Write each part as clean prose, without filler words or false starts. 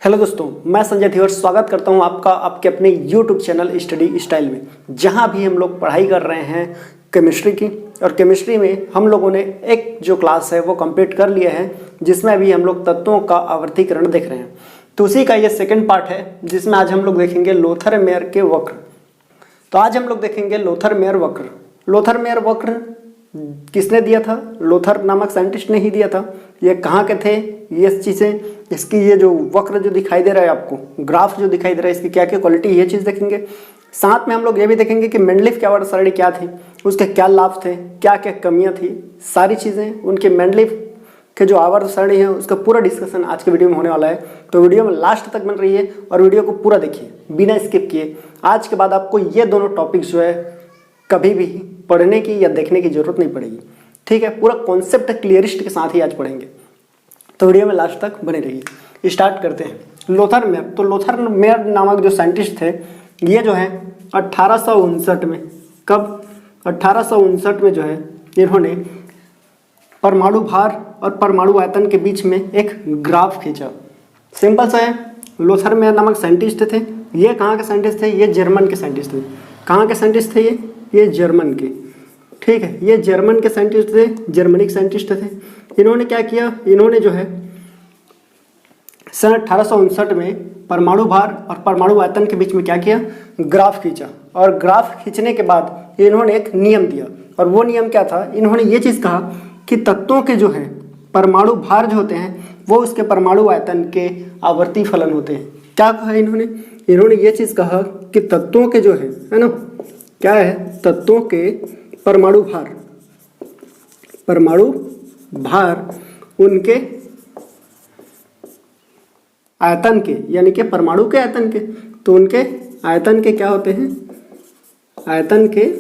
Hello दोस्तों, मैं संजय धीवर स्वागत करता हूं आपका आपके अपने यूट्यूब चैनल स्टडी स्टाइल में, जहां भी हम लोग पढ़ाई कर रहे हैं केमिस्ट्री की। और केमिस्ट्री में हम लोगों ने एक जो क्लास है वो कंप्लीट कर लिया है, जिसमें अभी हम लोग तत्वों का आवर्तीकरण देख रहे हैं। तो उसी का ये सेकंड पार्ट है, जिसमें आज हम लोग देखेंगे लोथर-मेयर के वक्र। तो आज हम लोग देखेंगे लोथर-मेयर वक्र। लोथर-मेयर वक्र किसने दिया था? लोथर नामक साइंटिस्ट ने ही दिया था। ये कहाँ के थे ये चीज़ें, इसकी ये जो वक्र जो दिखाई दे रहा है आपको, ग्राफ जो दिखाई दे रहा है, इसकी क्या क्या क्वालिटी, ये चीज़ देखेंगे। साथ में हम लोग ये भी देखेंगे कि मेंडलीफ की आवर्त सारणी क्या थी, उसके क्या लाभ थे, क्या क्या कमियां थी, सारी चीज़ें उनके मेंडलीफ के जो आवर्त सारणी है उसका पूरा डिस्कशन आज के वीडियो में होने वाला है। तो वीडियो में लास्ट तक बन रही है और वीडियो को पूरा देखिए बिना स्किप किए। आज के बाद आपको ये दोनों टॉपिक जो है कभी भी पढ़ने की या देखने की जरूरत नहीं पड़ेगी, ठीक है। पूरा कॉन्सेप्ट क्लियरिस्ट के साथ ही आज पढ़ेंगे, तो वीडियो में लास्ट तक बने रहिए। स्टार्ट करते हैं। लोथर-मेयर। तो लोथर-मेयर नामक जो साइंटिस्ट थे, ये जो है 1859 में, कब? 1859 में जो है इन्होंने परमाणु भार और परमाणु आयतन के बीच में एक ग्राफ खींचा। सिंपल सा है। लोथर-मेयर नामक साइंटिस्ट थे। ये कहाँ के साइंटिस्ट थे? ये जर्मन के साइंटिस्ट थे। कहाँ के साइंटिस्ट थे ये जर्मन के, ठीक है। ये जर्मन के साइंटिस्ट थे, जर्मनिक साइंटिस्ट थे। इन्होंने क्या किया? इन्होंने जो है सन 1859 में परमाणु भार और परमाणु आयतन के बीच में क्या किया? ग्राफ खींचा। और ग्राफ खींचने के बाद इन्होंने एक नियम दिया, और वो नियम क्या था? इन्होंने ये चीज़ कहा कि तत्वों के जो है परमाणु भार जो होते हैं वो उसके परमाणु आयतन के आवर्ती फलन होते हैं। क्या कहा इन्होंने? इन्होंने ये चीज़ कहा कि तत्वों के जो है ना, क्या है? तत्वों के परमाणु भार उनके आयतन के, यानी कि परमाणु के आयतन के, तो उनके आयतन के क्या होते हैं? आयतन के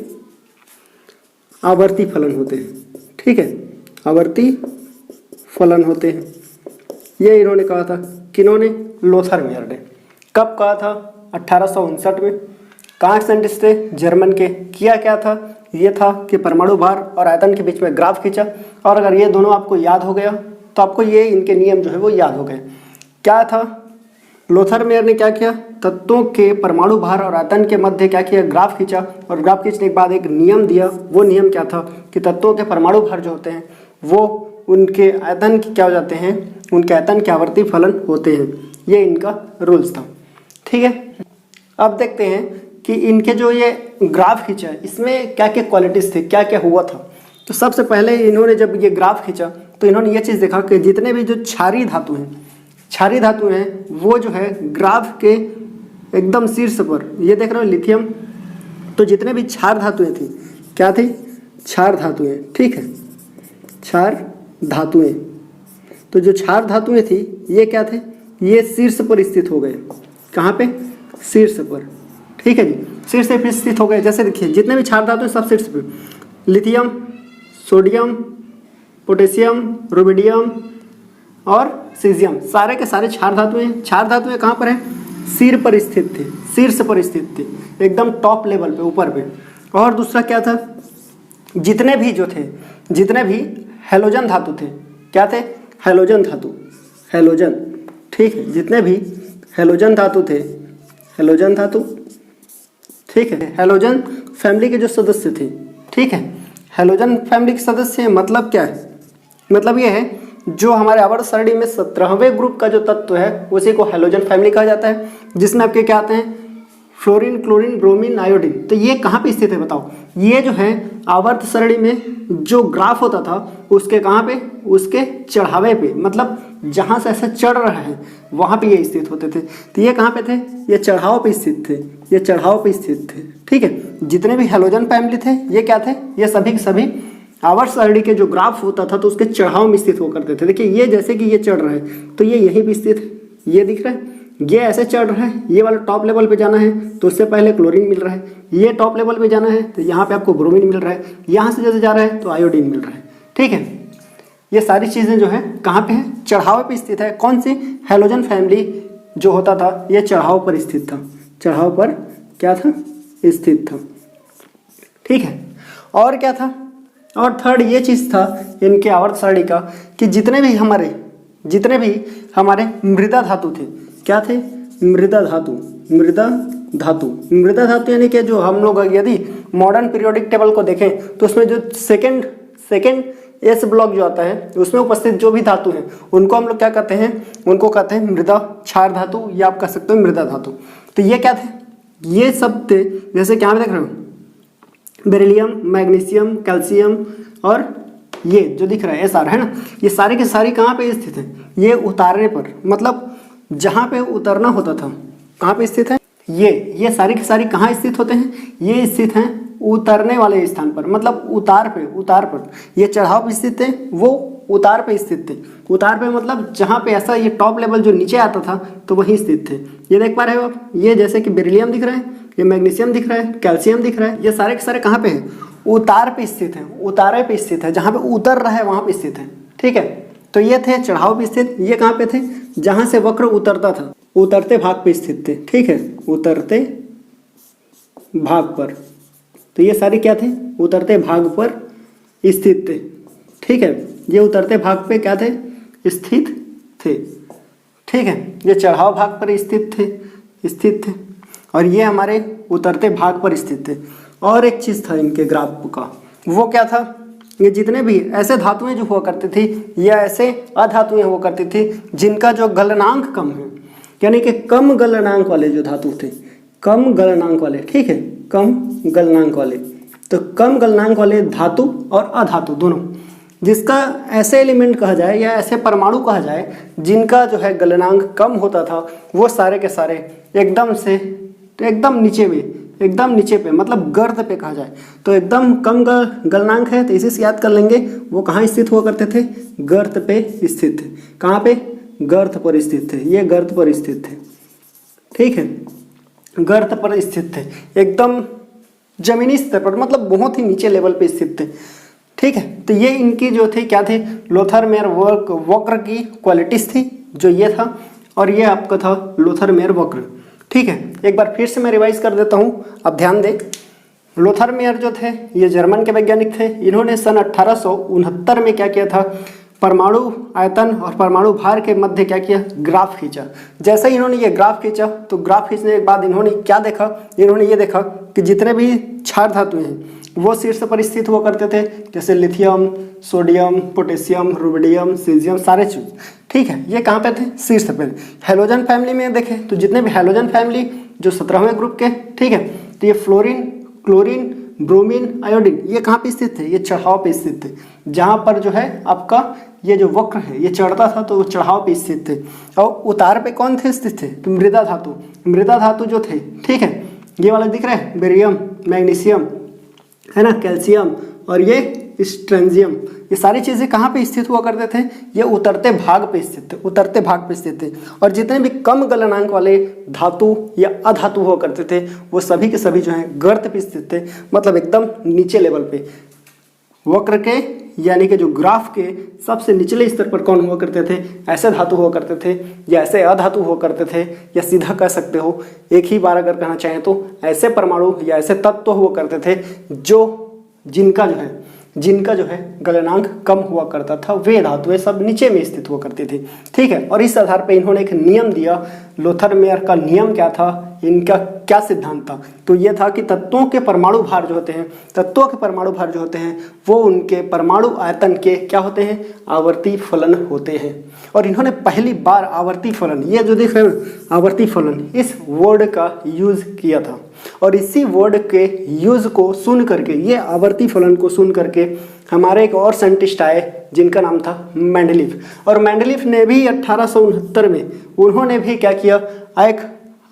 आवर्ती फलन होते हैं, ठीक है। आवर्ती फलन होते हैं। ये इन्होंने कहा था। किन्होंने? लोथर-मेयर ने। कब कहा था? 1859 में। कहाँ के साइंटिस्ट थे? जर्मन के। किया क्या था? ये था कि परमाणु भार और आयतन के बीच में ग्राफ खींचा। और अगर ये दोनों आपको याद हो गया तो आपको ये इनके नियम जो है वो याद हो गए। क्या था? लोथर-मेयर ने क्या किया? तत्वों के परमाणु भार और आयतन के मध्य क्या किया? ग्राफ खींचा। और ग्राफ खींचने के बाद एक नियम दिया। वो नियम क्या था? कि तत्वों के परमाणु भार जो होते हैं वो उनके आयतन के क्या हो जाते हैं? उनके आयतन के आवर्ती फलन होते हैं। ये इनका रूल्स था, ठीक है। अब देखते हैं कि इनके जो ये ग्राफ खींचा है इसमें क्या क्या क्वालिटीज़ थे, क्या क्या हुआ था। तो सबसे पहले इन्होंने जब ये ग्राफ खींचा तो इन्होंने ये चीज़ देखा कि जितने भी जो क्षारीय धातु हैं वो जो है ग्राफ के एकदम शीर्ष पर, ये देख रहे हो लिथियम, तो जितने भी क्षार धातुएं थी, क्या थी? क्षार धातुएं, ठीक है। क्षार धातुएं, तो जो क्षार धातुएं थी ये क्या थे? ये शीर्ष पर स्थित हो गए। कहाँ पे? शीर्ष पर, ठीक है जी। शीर्ष पे स्थित हो गए। जैसे देखिए जितने भी क्षार धातु सब शीर्ष पे, लिथियम, सोडियम, पोटेशियम, रुबिडियम और सीजियम, सारे के सारे क्षार धातुएं कहाँ पर हैं? शीर्ष पर स्थित थे, शीर्ष पर स्थित थे, एकदम टॉप लेवल पे, ऊपर पे। और दूसरा क्या था? जितने भी हैलोजन धातु थे, क्या थे? हैलोजन धातु, हैलोजन, ठीक है। जितने भी हैलोजन धातु थे, हैलोजन धातु, ठीक है। हैलोजन फैमिली के जो सदस्य थे, ठीक है। हैलोजन फैमिली के सदस्य मतलब क्या है? मतलब ये है जो हमारे आवर्त सारणी में 17वें ग्रुप का जो तत्व है उसी को हैलोजन फैमिली कहा जाता है, जिसमें आपके क्या आते हैं? Fluorine, chlorine, bromine, iodine. तो ये कहाँ पे स्थित है बताओ? ये जो है आवर्त सारणी में जो ग्राफ होता था उसके कहाँ पे? उसके चढ़ावे पे, मतलब जहाँ से ऐसा चढ़ रहा है वहाँ पे ये स्थित होते थे। तो ये कहाँ पे थे? ये चढ़ाव पे स्थित थे, ये चढ़ाव पे स्थित थे, ठीक है। जितने भी हैलोजन फैमिली थे ये क्या थे? ये सभी के सभी आवर्त सारणी के जो ग्राफ होता था तो उसके चढ़ाव में स्थित होकर करते थे। देखिए ये जैसे कि ये चढ़ रहा है तो ये यहीं पे स्थित है, ये दिख रहा है। ये ऐसे चढ़ रहा है, ये वाला टॉप लेवल पे जाना है तो उससे पहले क्लोरीन मिल रहा है, ये टॉप लेवल पे जाना है तो यहाँ पे आपको ब्रोमीन मिल रहा है, यहाँ से जैसे जा रहा है तो आयोडीन मिल रहा है, ठीक है। ये सारी चीज़ें जो है कहाँ पे है? चढ़ाव पे स्थित है। कौन सी? हैलोजन फैमिली जो होता था ये चढ़ाव पर स्थित था, चढ़ाव पर क्या था? स्थित था, ठीक है। और क्या था? और थर्ड ये चीज़ था इनके आवर्त सारणी का कि जितने भी हमारे मृदा धातु थे, क्या थे? मृदा धातु। मृदा धातु, मृदा धातु यानी कि जो हम लोग यदि मॉडर्न पीरियोडिक टेबल को देखें तो उसमें जो सेकेंड एस ब्लॉक जो आता है उसमें उपस्थित जो भी धातु हैं उनको हम लोग क्या कहते हैं? उनको कहते हैं मृदा क्षार धातु, या आप कह सकते हो मृदा धातु। तो ये क्या थे? ये सब थे, जैसे क्या देख रहे हो, बेरिलियम, मैग्नीशियम, कैल्शियम और ये जो दिख रहा है SR है ना, ये सारी की सारी कहाँ पे स्थित है? ये उतारने पर, मतलब जहाँ पे उतरना होता था कहाँ पे स्थित है? ये सारी की सारी कहाँ स्थित होते हैं? ये स्थित हैं उतरने वाले स्थान पर, मतलब उतार पर। ये चढ़ाव पे स्थित थे, वो उतार पे स्थित थे। उतार पे मतलब जहाँ पे ऐसा ये टॉप लेवल जो नीचे आता था तो वहीं स्थित थे। ये देख पा रहे हो आप, ये जैसे कि बेरिलियम दिख रहा है, ये मैग्नीशियम दिख रहा है, कैल्शियम दिख रहा है, ये सारे के सारे कहाँ पे है? उतार पे स्थित है, उतारे पे स्थित है, जहाँ पे उतर रहा है वहाँ पे स्थित है। ठीक है, तो ये थे चढ़ाव पे स्थित। ये कहाँ पे थे? जहाँ से वक्र उतरता था, उतरते भाग पे स्थित थे। ठीक है, उतरते भाग पर। तो ये सारे क्या थे? उतरते भाग पर स्थित थे। ठीक है, ये उतरते भाग पे क्या थे? स्थित थे। ठीक है, ये चढ़ाव भाग पर स्थित थे और ये हमारे उतरते भाग पर स्थित थे। और एक चीज़ था इनके ग्राफ का, वो क्या था? ये जितने भी ऐसे धातुएं जो हुआ करती थी या ऐसे अधातुएं हुआ करती थी जिनका जो गलनांक कम है, यानी कि कम गलनांक वाले जो धातु थे, कम गलनांक वाले, ठीक है, कम गलनांक वाले, तो कम गलनांक वाले धातु और अधातु दोनों, जिसका ऐसे एलिमेंट कहा जाए या ऐसे परमाणु कहा जाए जिनका जो है गलनांक कम होता था, वो सारे के सारे एकदम नीचे पे मतलब गर्त पे कहा जाए तो एकदम कम गलनांक है, तो इसी से याद कर लेंगे वो कहाँ स्थित हुआ करते थे? गर्त पे स्थित थे। कहाँ पे? गर्त पर स्थित थे। ये गर्त पर स्थित थे। ठीक है, गर्त पर स्थित थे, एकदम जमीनी स्तर पर, मतलब बहुत ही नीचे लेवल पे स्थित थे। ठीक है, तो ये इनकी जो थी क्या थी? लोथर-मेयर वक्र की क्वालिटीज थी, जो ये था, और ये आपका था लोथर-मेयर वक्र। ठीक है, एक बार फिर से मैं रिवाइज कर देता हूँ, अब ध्यान दें। लोथर-मेयर जो थे ये जर्मन के वैज्ञानिक थे। इन्होंने सन 1869 में क्या किया था? परमाणु आयतन और परमाणु भार के मध्य क्या किया? ग्राफ खींचा। जैसे ही इन्होंने ये ग्राफ खींचा तो ग्राफ खींचने के बाद इन्होंने क्या देखा? इन्होंने ये देखा कि जितने भी क्षार धातुएं हैं वो शीर्ष पर स्थित हुआ करते थे, जैसे lithium, sodium, potassium, rubidium, caesium, सारे चीज। ठीक है, ये कहाँ पे थे? शीर्ष पे। हैलोजन फैमिली में देखें तो जितने भी हैलोजन फैमिली जो 17वें ग्रुप के, ठीक है, तो ये फ्लोरीन, क्लोरीन, ब्रोमीन, आयोडीन, ये कहाँ पे स्थित थे? ये चढ़ाव पे स्थित थे, जहाँ पर जो है आपका ये जो वक्र है ये चढ़ता था तो वो चढ़ाव पे स्थित थे। और उतार पे कौन थे स्थित थे? तो मृदा धातु जो थे, ठीक है, ये वाला दिख रहा है, बेरियम, मैग्नीशियम, है ना, कैल्शियम और ये स्ट्रेंजियम, ये सारी चीज़ें कहाँ पे स्थित हुआ करते थे? ये उतरते भाग पे स्थित थे। और जितने भी कम गलनांक वाले धातु या अधातु हुआ करते थे वो सभी के सभी जो है गर्त पे स्थित थे, मतलब एकदम नीचे लेवल पे। वक्र के यानी कि जो ग्राफ के सबसे निचले स्तर पर कौन हुआ करते थे? ऐसे धातु हुआ करते थे या ऐसे अधातु हुआ करते थे, या सीधा कह सकते हो एक ही बार अगर कहना चाहें तो ऐसे परमाणु या ऐसे तत्व हुआ करते थे जिनका जो है गलनांक कम हुआ करता था, वे धातुएं सब नीचे में स्थित हुआ करती थी। ठीक है, और इस आधार पर इन्होंने एक नियम दिया। लोथर-मेयर का नियम क्या था? इनका क्या सिद्धांत था? तो ये था कि तत्वों के परमाणु भार जो होते हैं वो उनके परमाणु आयतन के क्या होते हैं? आवर्ती फलन होते हैं। और इन्होंने पहली बार आवर्ती फलन, ये जो देख रहे हैं आवर्ती फलन, इस वर्ड का यूज किया था। और इसी वर्ड के यूज को सुन करके, ये आवर्ती फलन को सुन करके हमारे एक और साइंटिस्ट आए जिनका नाम था मेंडलीफ। और मेंडलीफ ने भी 1869 में उन्होंने भी क्या किया? एक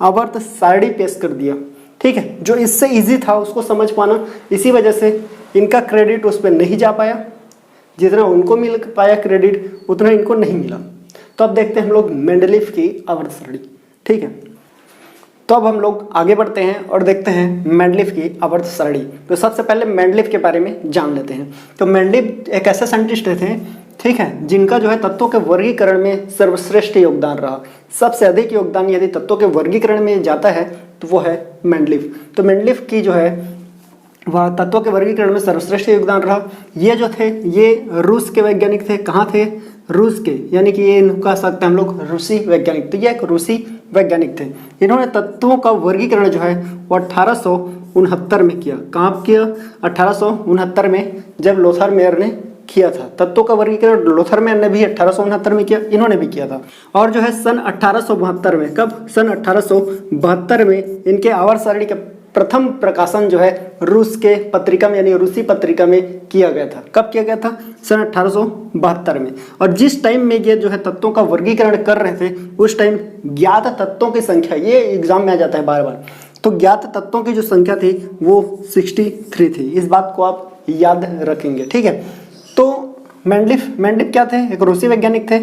आवर्त सारणी पेश कर दिया। ठीक है, जो इससे इजी था उसको समझ पाना, इसी वजह से इनका क्रेडिट उस पर नहीं जा पाया। जितना उनको मिल पाया क्रेडिट उतना इनको नहीं मिला। तो अब देखते हैं हम लोग मेंडलीफ की आवर्त सारणी। ठीक है, तो अब हम लोग आगे बढ़ते हैं और देखते हैं मेंडलीफ की आवर्त सारणी। तो सबसे पहले मेंडलीफ के बारे में जान लेते हैं। तो मेंडलीफ एक ऐसे साइंटिस्ट थे, ठीक है, जिनका जो है तत्वों के वर्गीकरण में सर्वश्रेष्ठ योगदान रहा। सबसे अधिक योगदान यदि तत्वों के वर्गीकरण में जाता है तो वो है मेंडलीफ। तो मेंडलीफ की जो है वह तत्वों के वर्गीकरण में सर्वश्रेष्ठ योगदान रहा। ये जो थे ये रूस के वैज्ञानिक थे। कहाँ थे? रूस के, यानी कि ये कह सकते हैं हम लोग रूसी वैज्ञानिक। तो ये एक रूसी वैज्ञानिक थे। इन्होंने तत्वों का वर्गीकरण जो है वो 1869 में किया। कहाँ किया? 1869 में, जब लोथर मेयर ने किया था। तत्वों का वर्गीकरण लोथर मेयर ने भी 1869 में किया, इन्होंने भी किया था। और जो है सन 1872 में, कब? सन 1872 में इनके आवर्त सारणी का प्रथम प्रकाशन जो है रूस के पत्रिका में, यानी रूसी पत्रिका में किया गया था। कब किया गया था? सन 1872 में। और जिस टाइम में ये जो है तत्वों का वर्गीकरण कर रहे थे, उस टाइम ज्ञात तत्वों की संख्या, ये एग्जाम में आ जाता है बार बार, तो ज्ञात तत्वों की जो संख्या थी वो 63 थी। इस बात को आप याद रखेंगे, ठीक है। तो मेंडलीफ क्या थे? एक रूसी वैज्ञानिक थे।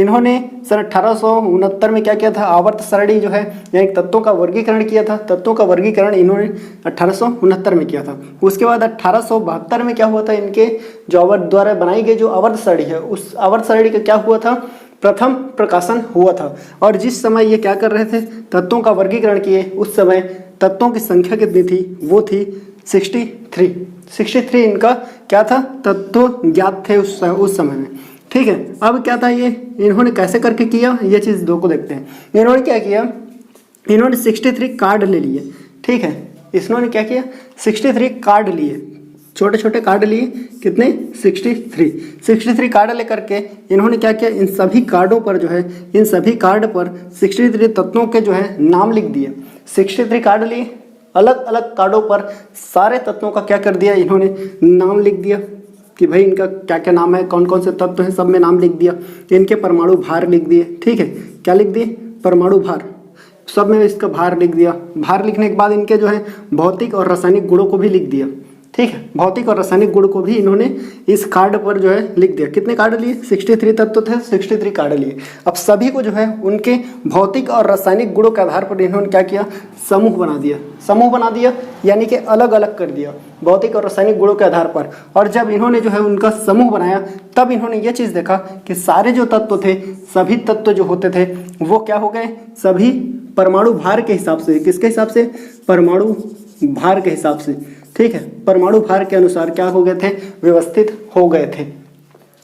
इन्होंने सन 1869 में क्या किया था? आवर्त सारणी जो है यानी तत्वों का वर्गीकरण किया था। तत्वों का वर्गीकरण इन्होंने 1869 में किया था। उसके बाद 1872 में क्या हुआ था? इनके जो आवर्त द्वारा बनाई गई जो आवर्त सारणी है, उस आवर्त सारणी का क्या हुआ था? प्रथम प्रकाशन हुआ था। और जिस समय ये क्या कर रहे थे? तत्वों का वर्गीकरण किए, उस समय तत्वों की संख्या कितनी थी? वो थी 63 इनका क्या था? तत्व ज्ञात थे उस समय में, ठीक है। अब क्या था ये, इन्होंने कैसे करके किया, ये चीज़ दो को देखते हैं। इन्होंने क्या किया? इन्होंने 63 कार्ड ले लिए, ठीक है। इन्होंने क्या किया? 63 कार्ड लिए, छोटे छोटे कार्ड लिए। कितने? 63 कार्ड लेकर के इन्होंने क्या किया? इन सभी कार्डों पर जो है, इन सभी कार्ड पर 63 तत्वों के जो है नाम लिख दिए। 63 कार्ड लिए, अलग अलग कार्डों पर सारे तत्वों का क्या कर दिया? इन्होंने नाम लिख दिया कि भाई इनका क्या क्या नाम है, कौन कौन से तत्व हैं, सब में नाम लिख दिया। इनके परमाणु भार लिख दिए, ठीक है। क्या लिख दिए? परमाणु भार, सब में इसका भार लिख दिया। भार लिखने के बाद इनके जो है भौतिक और रासायनिक गुणों को भी लिख दिया, ठीक है। भौतिक और रासायनिक गुण को भी इन्होंने इस कार्ड पर जो है लिख दिया। कितने कार्ड लिए? 63 तत्व थे, 63 कार्ड लिए। अब सभी को जो है उनके भौतिक और रासायनिक गुणों के आधार पर इन्होंने क्या किया? समूह बना दिया। समूह बना दिया यानी कि अलग अलग कर दिया भौतिक और रासायनिक गुणों के आधार पर। और जब इन्होंने जो है उनका समूह बनाया, तब इन्होंने ये चीज़ देखा कि सारे जो तत्व थे, सभी तत्व जो होते थे वो क्या हो गए? सभी परमाणु भार के हिसाब से। किसके हिसाब से? परमाणु भार के हिसाब से, ठीक है। परमाणु भार के अनुसार क्या हो गए थे? व्यवस्थित हो गए थे,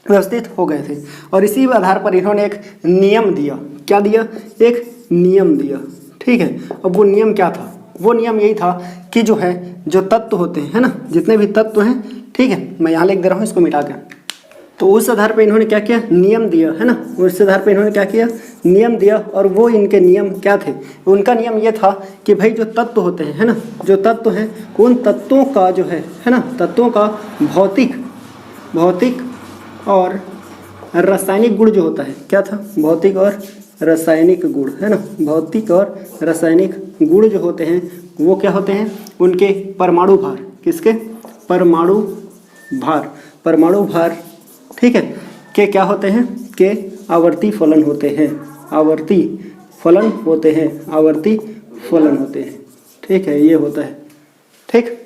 व्यवस्थित हो गए थे। और इसी आधार पर इन्होंने एक नियम दिया। क्या दिया? एक नियम दिया, ठीक है। अब वो नियम क्या था? वो नियम यही था कि जो है जो तत्व होते हैं, है ना, जितने भी तत्व हैं, ठीक है, मैं यहाँ लिख दे रहा हूँ इसको मिटा के। तो उस आधार पर इन्होंने क्या किया? नियम दिया, है ना। उस आधार पर इन्होंने क्या किया? नियम दिया। और वो इनके नियम क्या थे? उनका नियम ये था कि भाई जो तत्व होते हैं, है ना, जो तत्व हैं, उन तत्वों का जो है ना, तत्वों का भौतिक और रासायनिक गुण जो होता है, क्या था? भौतिक और रासायनिक गुण, है ना। भौतिक और रासायनिक गुण जो होते हैं वो क्या होते हैं? उनके परमाणु भार। किसके? परमाणु भार, ठीक है, के क्या होते हैं? के आवर्ती फलन होते हैं, आवर्ती फलन होते हैं, ठीक है। ये होता है, ठीक।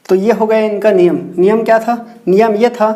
तो ये हो गया इनका नियम। नियम क्या था? नियम ये था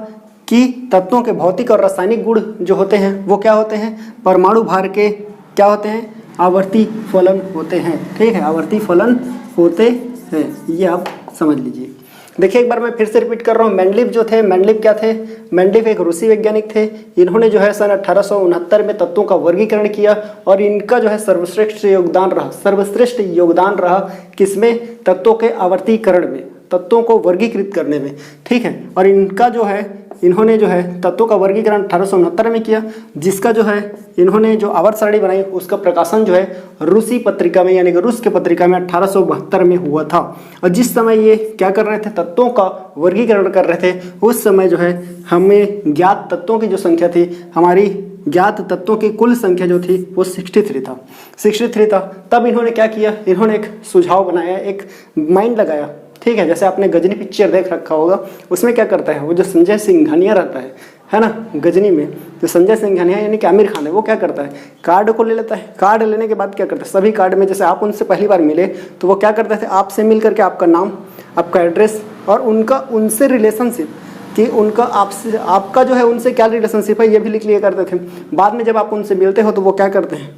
कि तत्वों के भौतिक और रासायनिक गुण जो होते हैं वो क्या होते हैं? परमाणु भार के क्या होते हैं? आवर्ती फलन होते हैं, ठीक है। आवर्ती फलन होते हैं, ये आप समझ लीजिए। देखिए एक बार मैं फिर से रिपीट कर रहा हूँ। मेंडलीफ जो थे, मेंडलीफ क्या थे? मेंडलीफ एक रूसी वैज्ञानिक थे। इन्होंने जो है सन 1869 में तत्वों का वर्गीकरण किया और इनका जो है सर्वश्रेष्ठ योगदान रहा किसमें? तत्वों के आवर्तीकरण में, तत्वों को वर्गीकृत करने में, ठीक है। और इनका जो है, इन्होंने जो है तत्वों का वर्गीकरण 1869 में किया, जिसका जो है इन्होंने जो आवर्त सारणी बनाई उसका प्रकाशन जो है रूसी पत्रिका में, यानी कि रूस के पत्रिका में 1872 में हुआ था। और जिस समय ये क्या कर रहे थे? तत्वों का वर्गीकरण कर रहे थे, उस समय जो है हमें ज्ञात तत्वों की जो संख्या थी, हमारी ज्ञात तत्वों की कुल संख्या जो थी वो 63 था। तब इन्होंने क्या किया? इन्होंने एक सुझाव बनाया, एक माइंड लगाया, ठीक है। जैसे आपने गजनी पिक्चर देख रखा होगा, उसमें क्या करता है वो जो संजय सिंघानिया रहता है ना, गजनी में जो संजय सिंघानिया यानी कि आमिर खान है, वो क्या करता है? कार्ड को ले लेता है। कार्ड लेने के बाद क्या करता है? सभी कार्ड में जैसे आप उनसे पहली बार मिले तो वो क्या करते थे? आपसे मिल करके आपका नाम, आपका एड्रेस और उनका उनसे रिलेशनशिप, कि उनका आपसे, आपका जो है उनसे क्या रिलेशनशिप है, ये भी लिख लिया करते थे। बाद में जब आप उनसे मिलते हो तो वो क्या करते हैं?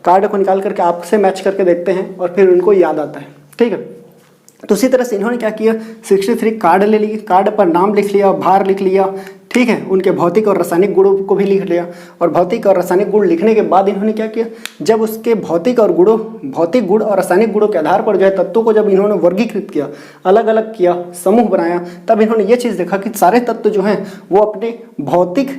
कार्ड को निकाल करके आपसे मैच करके देखते हैं और फिर उनको याद आता है, ठीक है। तो उसी तरह से इन्होंने क्या किया, 63 कार्ड ले लिए, कार्ड पर नाम लिख लिया, भार लिख लिया, ठीक है, उनके भौतिक और रासायनिक गुणों को भी लिख लिया। और भौतिक और रासायनिक गुण लिखने के बाद इन्होंने क्या किया, जब उसके भौतिक गुण और रासायनिक गुणों के आधार पर जो है तत्वों को जब इन्होंने वर्गीकृत किया, अलग अलग किया, समूह बनाया, तब इन्होंने ये चीज़ देखा कि सारे तत्व जो हैं वो अपने भौतिक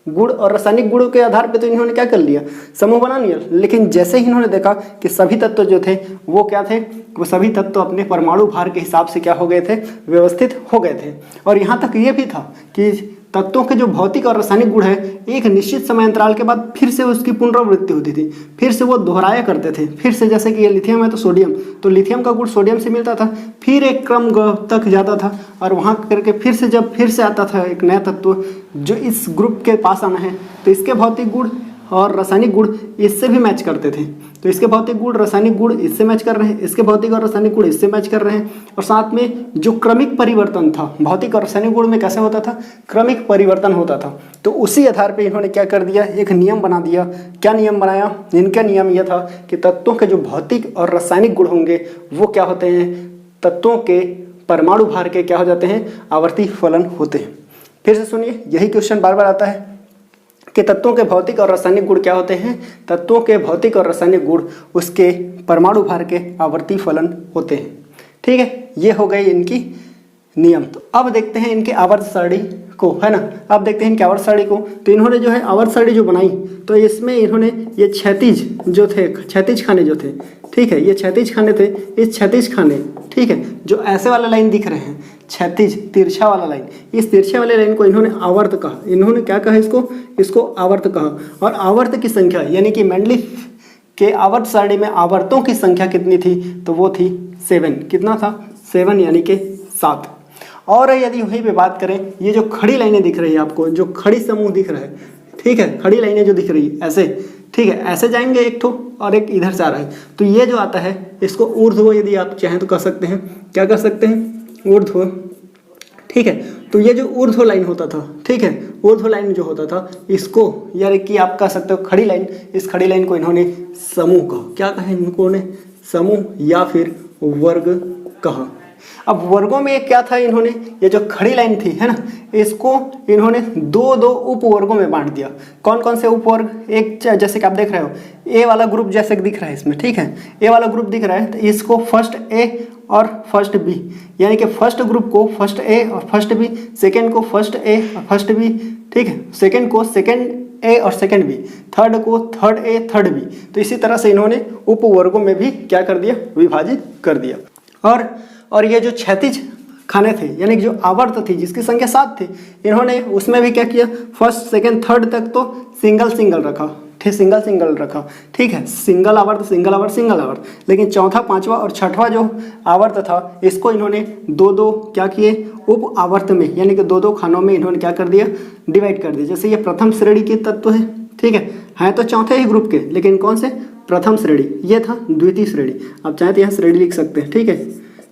गुण और रासायनिक गुणों के आधार पे तो इन्होंने क्या कर लिया, समूह बना लिया। लेकिन जैसे ही इन्होंने देखा कि सभी तत्व जो थे वो क्या थे, वो सभी तत्व अपने परमाणु भार के हिसाब से क्या हो गए थे, व्यवस्थित हो गए थे। और यहाँ तक ये भी था कि तत्वों के जो भौतिक और रासायनिक गुण है एक निश्चित समय अंतराल के बाद फिर से उसकी पुनरावृत्ति होती थी, फिर से वो दोहराया करते थे, फिर से, जैसे कि ये लिथियम है तो सोडियम, तो लिथियम का गुण सोडियम से मिलता था, फिर एक क्रम तक जाता था और वहाँ करके फिर से जब फिर से आता था एक नया तत्व जो इस ग्रुप के पास आना है, तो इसके भौतिक गुण और रासायनिक गुण इससे भी मैच करते थे। तो इसके भौतिक गुण रासायनिक गुण इससे मैच कर रहे हैं, इसके भौतिक और रासायनिक गुण इससे मैच कर रहे हैं। और साथ में जो क्रमिक परिवर्तन था भौतिक और रासायनिक गुण में कैसे होता था, क्रमिक परिवर्तन होता था। तो उसी आधार पे इन्होंने क्या कर दिया, एक नियम बना दिया। क्या नियम बनाया, इनका नियम यह था कि तत्वों के जो भौतिक और रासायनिक गुण होंगे वो क्या होते हैं, तत्वों के परमाणु भार के क्या हो जाते हैं, आवर्ती फलन होते हैं। फिर से सुनिए, यही क्वेश्चन बार बार आता है कि तत्वों के भौतिक और रासायनिक गुण क्या होते हैं, तत्वों के भौतिक और रासायनिक गुण उसके परमाणु भार के आवर्ती फलन होते हैं। ठीक है, ये हो गए इनकी नियम। तो अब देखते हैं इनके आवर्त सारणी को, है ना। अब देखते हैं इनके आवर्त सारणी को। तो इन्होंने जो है आवर्त सारणी जो बनाई, तो इसमें इन्होंने ये क्षैतिज जो थे, क्षैतिज खाने जो थे, ठीक है, ये क्षैतिज खाने थे। इस क्षैतिज खाने, ठीक है, जो ऐसे वाला लाइन दिख रहे हैं, क्षैतिज तिरछा वाला लाइन, इस तिरछे वाले लाइन को इन्होंने आवर्त कहा। इन्होंने क्या कहा, इसको आवर्त कहा। और आवर्त की संख्या यानी कि मेंडलीफ के आवर्त सारणी में आवर्तों की संख्या कितनी थी, तो वो थी 7। कितना था, 7 यानी कि 7। और यदि वहीं पे बात करें, ये जो खड़ी लाइनें दिख रही है आपको, जो खड़ी समूह दिख रहा है, ठीक है, खड़ी लाइनें जो दिख रही है ऐसे, ठीक है, ऐसे जाएंगे एक ठो और एक इधर से आ रहा है, तो ये जो आता है इसको ऊर्ध्व यदि आप चाहें तो कह सकते हैं, क्या कर सकते हैं, ऊर्ध्व। ठीक है, तो ये जो ऊर्ध्व लाइन होता था, ठीक है, ऊर्ध्व लाइन जो होता था इसको यानी कि आप कह सकते हो खड़ी लाइन, इस खड़ी लाइन को इन्होंने समूह कहा। क्या कहा इन्होंने, समूह या फिर वर्ग कहा। अब वर्गों में क्या था, इन्होंने ये जो खड़ी लाइन थी, है ना, इसको इन्होंने दो दो उपवर्गों में बांट दिया। कौन कौन से उपवर्ग, एक जैसे कि आप देख रहे हो ए वाला ग्रुप जैसे दिख रहा है इसमें, ठीक है, ए वाला ग्रुप दिख रहा है, तो इसको फर्स्ट ए और फर्स्ट बी, यानी कि फर्स्ट ग्रुप को फर्स्ट ए और फर्स्ट बी, सेकेंड को फर्स्ट ए और फर्स्ट बी, ठीक है, सेकेंड को सेकेंड ए और सेकेंड बी, थर्ड को थर्ड ए थर्ड बी। तो इसी तरह से इन्होंने उपवर्गों में भी क्या कर दिया, विभाजित कर दिया। और ये जो क्षैतिज खाने थे यानी कि जो आवर्त थी जिसकी संख्या 7 थी, इन्होंने उसमें भी क्या किया, फर्स्ट सेकंड थर्ड तक तो सिंगल सिंगल रखा, ठीक, सिंगल सिंगल रखा, ठीक है, सिंगल आवर्त सिंगल आवर्त सिंगल आवर्त। लेकिन चौथा, पांचवा और छठवां जो आवर्त था इसको इन्होंने दो दो क्या किए, उप आवर्त में यानी कि दो दो खानों में इन्होंने क्या कर दिया, डिवाइड कर दिया। जैसे ये प्रथम श्रेणी के तत्व है, ठीक है तो चौथे ही ग्रुप के, लेकिन कौन से, प्रथम श्रेणी, ये था द्वितीय श्रेणी। आप चाहे तो यहाँ श्रेणी लिख सकते हैं, ठीक है,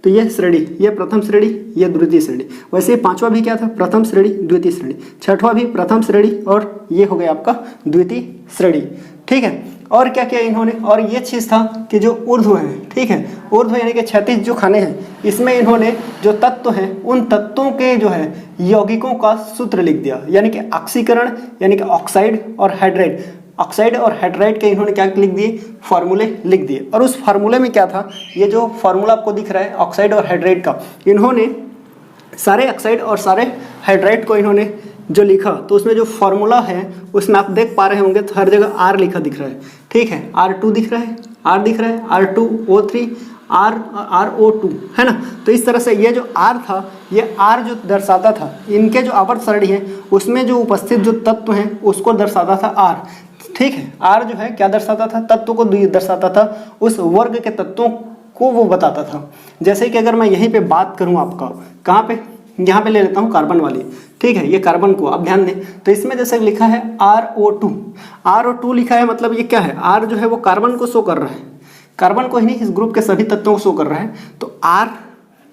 तो ये श्रेणी, ये प्रथम श्रेणी, ये द्वितीय श्रेणी। वैसे पांचवा भी क्या था, प्रथम श्रेणी द्वितीय श्रेणी, छठवां भी प्रथम श्रेणी और ये हो गया आपका द्वितीय श्रेणी, ठीक है। और क्या किया इन्होंने, और ये चीज़ था कि जो ऊर्ध्व है, ठीक है, ऊर्ध्व यानी कि क्षैतिज जो खाने हैं, इसमें इन्होंने जो तत्व हैं उन तत्वों के जो है यौगिकों का सूत्र लिख दिया, यानी कि ऑक्सीकरण यानी कि ऑक्साइड और हाइड्राइड, ऑक्साइड और हाइड्राइड के इन्होंने क्या लिख दिए, फार्मूले लिख दिए। और उस फार्मूले में क्या था, ये जो फार्मूला आपको दिख रहा है ऑक्साइड और हाइड्राइड का, इन्होंने सारे ऑक्साइड और सारे हाइड्राइड को इन्होंने जो लिखा, तो उसमें जो फार्मूला है उसमें आप देख पा रहे होंगे तो हर जगह आर लिखा दिख रहा है, ठीक है, R2 दिख रहा है, R दिख रहा है, R2O3 RO2, है ना। तो इस तरह से ये जो R था, ये R जो दर्शाता था इनके जो आवर्त सारणी है उसमें जो उपस्थित जो तत्व हैं उसको दर्शाता था R, ठीक है। R जो है क्या दर्शाता था, तत्व को दर्शाता था, उस वर्ग के तत्वों को वो बताता था। जैसे कि अगर मैं यहीं पे बात करूं आपका, कहाँ पे, यहाँ पे ले लेता हूँ कार्बन वाली, ठीक है, ये कार्बन को आप ध्यान दें, तो इसमें जैसे लिखा है RO2 लिखा है, मतलब ये क्या है, R जो है वो कार्बन को शो कर रहा है, कार्बन को ही नहीं इस ग्रुप के सभी तत्वों को शो कर रहा है। तो R,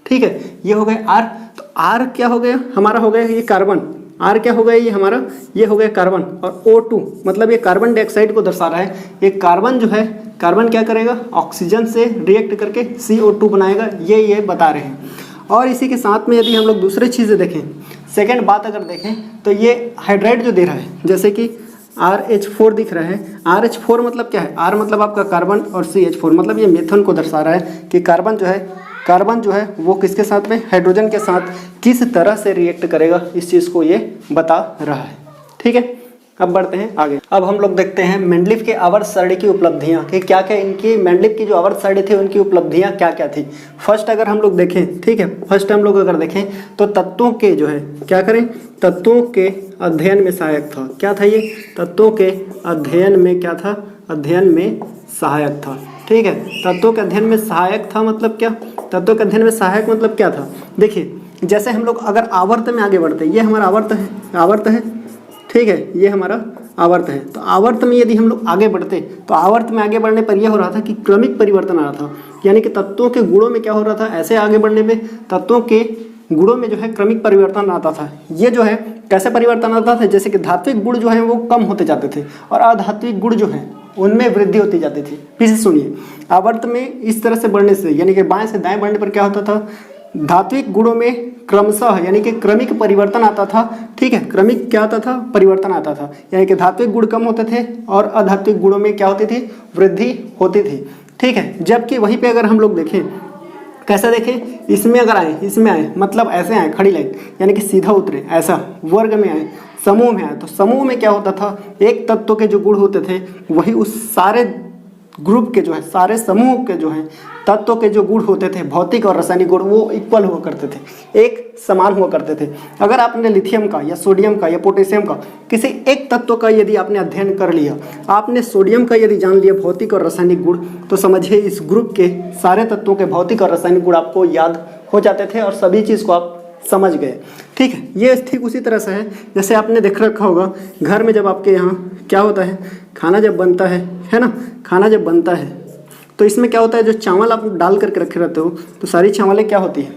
ठीक है, ये हो गया R, तो R क्या हो गया हमारा, हो गया ये कार्बन, R क्या हो गया ये हमारा, ये हो गया कार्बन, और O2 मतलब ये कार्बन डाइऑक्साइड को दर्शा रहा है। ये कार्बन जो है, कार्बन क्या करेगा, ऑक्सीजन से रिएक्ट करके CO2 बनाएगा, ये बता रहे हैं। और इसी के साथ में यदि हम लोग दूसरी चीज़ें देखें, सेकेंड बात अगर देखें तो ये हाइड्राइड जो दे रहा है, जैसे कि RH4 दिख रहा है। RH4 मतलब क्या है, R मतलब आपका कार्बन और CH4 मतलब ये मेथन को दर्शा रहा है कि कार्बन जो है वो किसके साथ में, हाइड्रोजन के साथ किस तरह से रिएक्ट करेगा, इस चीज़ को ये बता रहा है। ठीक है, अब बढ़ते हैं आगे। अब हम लोग देखते हैं मेंडलीफ के आवर्त सारणी की उपलब्धियां, कि क्या क्या इनकी मेंडलीफ की जो आवर्त सारणी थी उनकी उपलब्धियां क्या क्या थी। फर्स्ट अगर हम लोग देखें, ठीक है, फर्स्ट हम लोग अगर देखें तो तत्वों के जो है क्या करें, तत्वों के अध्ययन में सहायक था। क्या था ये, तत्वों के अध्ययन में क्या था, अध्ययन में सहायक था। ठीक है, तत्वों के अध्ययन में सहायक था मतलब क्या, तत्वों के अध्ययन में सहायक मतलब क्या था। देखिए जैसे हम लोग अगर आवर्त में आगे बढ़ते, ये हमारा आवर्त है, ठीक है, ये हमारा आवर्त है। तो आवर्त में यदि हम लोग आगे बढ़ते तो आवर्त में आगे बढ़ने पर यह हो रहा था कि क्रमिक परिवर्तन आ रहा था, यानी कि तत्वों के गुणों में क्या हो रहा था, ऐसे आगे बढ़ने में तत्वों के गुणों में जो है क्रमिक परिवर्तन आता था। ये जो है कैसे परिवर्तन आता था, जैसे कि धात्विक गुण जो है वो कम होते जाते थे और अधात्विक गुण जो है उनमें वृद्धि होती जाती थी। फिर से सुनिए, आवर्त में इस तरह से बढ़ने से, यानी कि बाएं से दाएं बढ़ने पर क्या होता था, धात्विक गुणों में क्रमशः यानी कि क्रमिक परिवर्तन आता था। ठीक है, क्रमिक क्या आता था, परिवर्तन आता था, यानी कि धात्विक गुण कम होते थे और अधात्विक गुणों में क्या होती थी, वृद्धि होती थी। ठीक है, जबकि वहीं पे अगर हम लोग देखें, कैसे देखें, इसमें अगर आए, इसमें आए मतलब ऐसे आए खड़ी लाइन, यानी कि सीधा उतरे, ऐसा वर्ग में आए, समूह में आए, तो समूह में क्या होता था, एक तत्व के जो गुण होते थे वही उस सारे ग्रुप के जो है, सारे समूह के जो है तत्वों के जो गुण होते थे, भौतिक और रासायनिक गुण, वो इक्वल हुआ करते थे, एक समान हुआ करते थे। अगर आपने लिथियम का या सोडियम का या पोटेशियम का किसी एक तत्व का यदि आपने अध्ययन कर लिया, आपने सोडियम का यदि जान लिया भौतिक और रासायनिक गुण, तो समझिए इस ग्रुप के सारे तत्वों के भौतिक और रासायनिक गुण आपको याद हो जाते थे और सभी चीज़ को आप समझ गए। ठीक है, ये ठीक उसी तरह से है जैसे आपने देख रखा होगा घर में जब आपके यहाँ क्या होता है, खाना जब बनता है ना, खाना जब बनता है तो इसमें क्या होता है, जो चावल आप डाल करके रखे रहते हो तो सारी चावलें क्या होती है,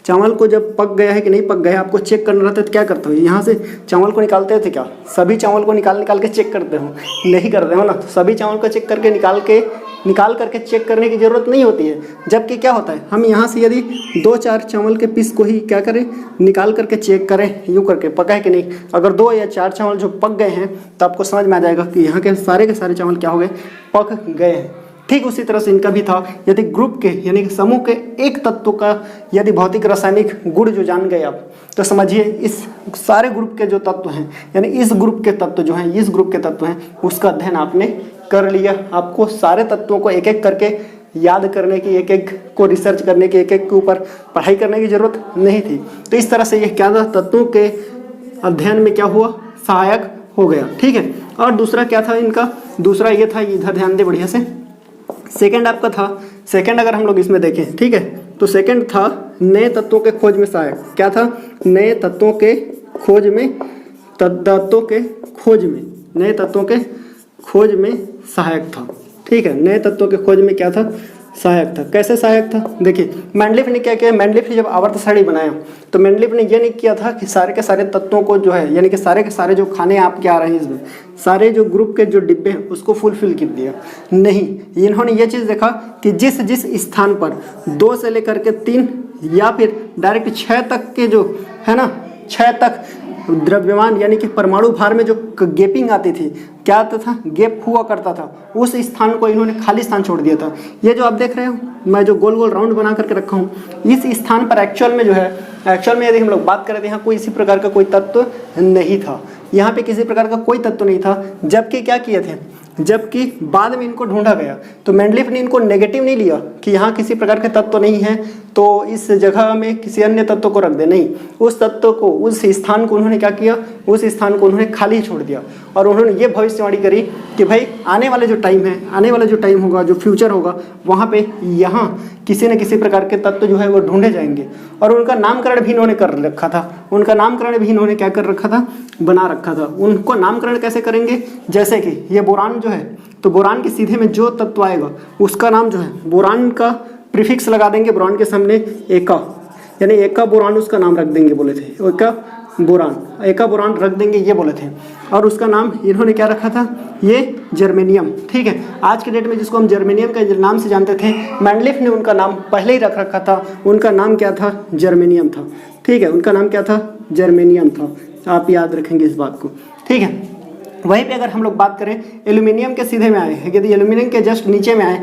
चावल को जब पक गया है कि नहीं पक गया है आपको चेक करना रहता है तो क्या करते हो, यहाँ से चावल को निकालते थे क्या, सभी चावल को निकाल के चेक करते हो, नहीं करते हो ना, तो सभी चावल को चेक करके निकाल करके चेक करने की ज़रूरत नहीं होती है। जबकि क्या होता है, हम यहाँ से यदि 2-4 चावल के पीस को ही क्या करें, निकाल करके चेक करें, यूँ करके पका है कि नहीं, अगर 2 या 4 चावल जो पक गए हैं तो आपको समझ में आ जाएगा कि यहाँ के सारे चावल क्या हो गए, पक गए हैं। ठीक उसी तरह से इनका भी था, यदि ग्रुप के यानी कि समूह के एक तत्व का यदि भौतिक रासायनिक गुण जो जान गए आप, तो समझिए इस सारे ग्रुप के जो तत्व हैं, यानी इस ग्रुप के तत्व जो हैं, इस ग्रुप के तत्व हैं, उसका अध्ययन आपने कर लिया। आपको सारे तत्वों को एक एक करके याद करने की, एक एक को रिसर्च करने की, एक एक के ऊपर पढ़ाई करने की जरूरत नहीं थी। तो इस तरह से ये क्या था, तत्वों के अध्ययन में क्या हुआ, सहायक हो गया। ठीक है, और दूसरा क्या था इनका, दूसरा ये था, इधर ध्यान दे बढ़िया से, सेकंड आपका था, सेकंड अगर हम लोग इसमें देखें, ठीक है, तो सेकंड था नए तत्वों के खोज में सहायक। क्या था, नए तत्वों के खोज में, नए तत्वों के खोज में सहायक था। ठीक है, नए तत्वों के खोज में क्या था, सहायक था। कैसे सहायक था, देखिए मेंडलीफ ने क्या किया, मेंडलीफ ने जब आवर्त सारणी बनाया तो मेंडलीफ ने ये नहीं किया था कि सारे के सारे तत्वों को जो है, यानी कि सारे के सारे जो खाने आपके आ रहे हैं इसमें, सारे जो ग्रुप के जो डिब्बे हैं उसको फुलफिल कर दिया। नहीं, इन्होंने ये चीज़ देखा कि जिस जिस स्थान पर 2 से लेकर के 3 या फिर डायरेक्ट 6 तक के जो है ना, 6 तक द्रव्यमान यानी कि परमाणु भार में जो गैपिंग आती थी, क्या आता था, गैप हुआ करता था, उस स्थान को इन्होंने खाली स्थान छोड़ दिया था। ये जो आप देख रहे हो, मैं जो गोल गोल राउंड बना करके रखा हूँ, इस स्थान पर एक्चुअल में जो है, एक्चुअल में यदि हम लोग बात करें तो यहाँ कोई इसी प्रकार का कोई तत्व नहीं था, यहाँ पे किसी प्रकार का कोई तत्व नहीं था। जबकि क्या किए थे, जबकि बाद में इनको ढूंढा गया तो मेंडलीफ ने इनको नेगेटिव नहीं लिया कि यहाँ किसी प्रकार के तत्व नहीं है तो इस जगह में किसी अन्य तत्व को रख दे, नहीं, उस तत्व को, उस स्थान को उन्होंने क्या किया, उस स्थान को उन्होंने खाली छोड़ दिया और उन्होंने ये भविष्यवाणी करी कि भाई आने वाले जो टाइम है, आने वाला जो टाइम होगा, जो फ्यूचर होगा, वहाँ पे यहाँ किसी न किसी प्रकार के तत्व जो है वो ढूंढे जाएंगे। और उनका नामकरण भी इन्होंने कर रखा था, उनका नामकरण भी इन्होंने क्या कर रखा था, बना रखा था। उनको नामकरण कैसे करेंगे, जैसे कि ये बोरान जो है, तो बोरान के सीधे में जो तत्व आएगा उसका नाम जो है, बोरान का प्रीफिक्स लगा देंगे बोरान के सामने एका, यानी एका बोरान उसका नाम रख देंगे, बोले थे एका बोरान, एका बोरान रख देंगे ये बोले थे। और उसका नाम इन्होंने क्या रखा था, ये जर्मेनियम। ठीक है, आज के डेट में जिसको हम जर्मेनियम के नाम से जानते थे, मैंडलिफ ने उनका नाम पहले ही रख रखा था, उनका नाम क्या था, जर्मेनियम था। ठीक है, उनका नाम क्या था, जर्मेनियम था। आप याद रखेंगे इस बात को। ठीक है, वहीं पे अगर हम लोग बात करें एल्यूमिनियम के सीधे में आए, यदि एल्यूमिनियम के जस्ट नीचे में आए,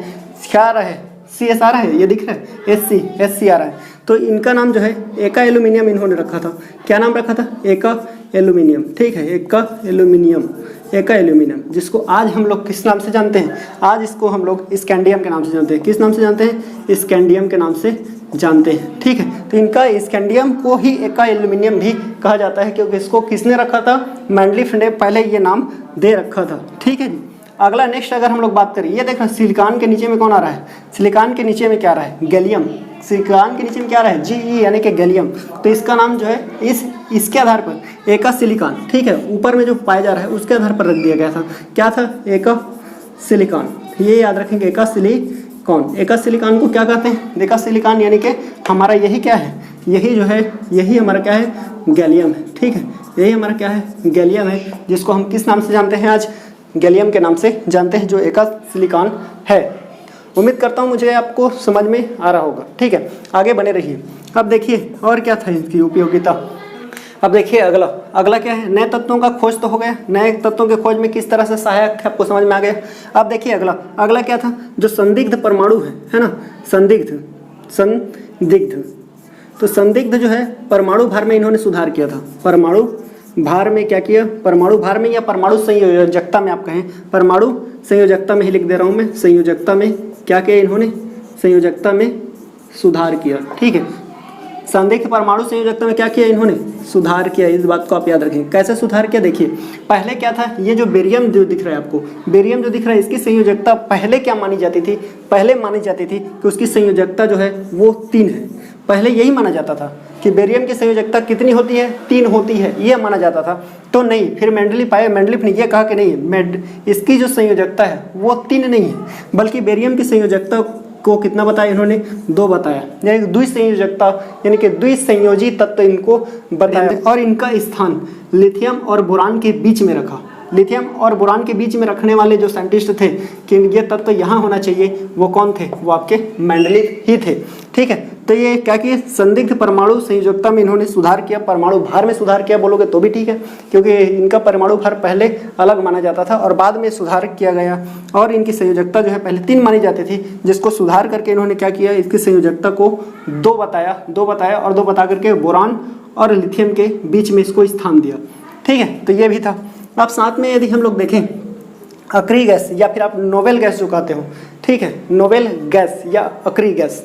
क्या आ रहा है, CS आ रहा है, ये दिख रहा है, SC आ रहा है। तो इनका नाम जो है एका एल्यूमिनियम इन्होंने रखा था। क्या नाम रखा था, एका एल्यूमिनियम। ठीक है, एका एल्यूमिनियम, जिसको आज हम लोग किस नाम से जानते हैं, आज इसको हम लोग स्कैंडियम के नाम से जानते हैं। किस नाम से जानते हैं, स्कैंडियम के नाम से जानते हैं। ठीक है, तो इनका स्कैंडियम को ही एका एल्यूमिनियम भी कहा जाता है, क्योंकि इसको किसने रखा था, मैंडलिफ ने पहले ये नाम दे रखा था। ठीक है जी, अगला नेक्स्ट अगर हम लोग बात करें, ये देखो सिलिकॉन के नीचे में कौन आ रहा है, सिलिकॉन के नीचे में क्या आ रहा है, गैलियम। सिलिकॉन के नीचे में क्या आ रहा है, GE यानी कि गैलियम। तो इसका नाम जो है इसके आधार पर एका सिलिकॉन, ठीक है, ऊपर में जो पाया जा रहा है उसके आधार पर रख दिया गया था। क्या था, एका सिलिकॉन, ये याद रखेंगे, एका सिलिकॉन। एका सिलिकॉन को क्या कहते हैं, एका सिलिकॉन यानी कि हमारा यही क्या है, यही जो है, यही हमारा क्या है, गैलियम है। ठीक है, यही हमारा क्या है, गैलियम है, जिसको हम किस नाम से जानते हैं, आज गैलियम के नाम से जानते हैं, जो एका सिलिकॉन है। उम्मीद करता हूँ मुझे आपको समझ में आ रहा होगा। ठीक है, आगे बने रहिए। अब देखिए और क्या था इसकी उपयोगिता। अब देखिए अगला क्या है, नए तत्वों का खोज तो हो गया, नए तत्वों के खोज में किस तरह से सहायक है आपको समझ में आ गया। अब देखिए अगला क्या था, जो संदिग्ध परमाणु है ना, संदिग्ध। तो संदिग्ध जो है परमाणु भार में इन्होंने सुधार किया था। परमाणु भार में क्या किया, परमाणु भार में या परमाणु संयोजकता में आप कहें, परमाणु संयोजकता में ही लिख दे रहा हूं मैं, संयोजकता में क्या किया इन्होंने, संयोजकता में सुधार किया। ठीक है, संदिग्ध परमाणु संयोजकता में क्या किया इन्होंने, सुधार किया। इस बात को आप याद रखें। कैसे सुधार किया, देखिए पहले क्या था, ये जो बेरियम जो दिख रहा है आपको, बेरियम जो दिख रहा है, इसकी संयोजकता पहले क्या मानी जाती थी, पहले मानी जाती थी कि उसकी संयोजकता जो है वो 3 है। पहले यही माना जाता था कि बेरियम की संयोजकता कितनी होती है, 3 होती है, ये माना जाता था। तो नहीं, फिर मैंडलिफ ने यह कहा कि नहीं, इसकी जो संयोजकता है वो 3 नहीं है, बल्कि बेरियम की संयोजकता को कितना बताया इन्होंने, 2 बताया, यानी द्विसंयोजकता यानी कि द्विसंयोजी तत्व इनको बताया। और इनका स्थान लिथियम और बोरान के बीच में रखा। लिथियम और बोरान के बीच में रखने वाले जो साइंटिस्ट थे कि ये तत्व यहाँ होना चाहिए, वो कौन थे, वो आपके मैंडलिफ ही थे। ठीक है, तो ये क्या किए, संदिग्ध परमाणु संयोजकता में इन्होंने सुधार किया, परमाणु भार में सुधार किया बोलोगे तो भी ठीक है, क्योंकि इनका परमाणु भार पहले अलग माना जाता था और बाद में सुधार किया गया। और इनकी संयोजकता जो है पहले 3 मानी जाती थी, जिसको सुधार करके इन्होंने क्या किया, इसकी संयोजकता को 2 बताया और 2 बता करके बोरान और लिथियम के बीच में इसको स्थान दिया। ठीक है, तो ये भी था। अब साथ में यदि हम लोग देखें अक्रिय गैस या फिर आप नोबेल गैस जो कहते हो, ठीक है, नोबेल गैस या अक्रिय गैस,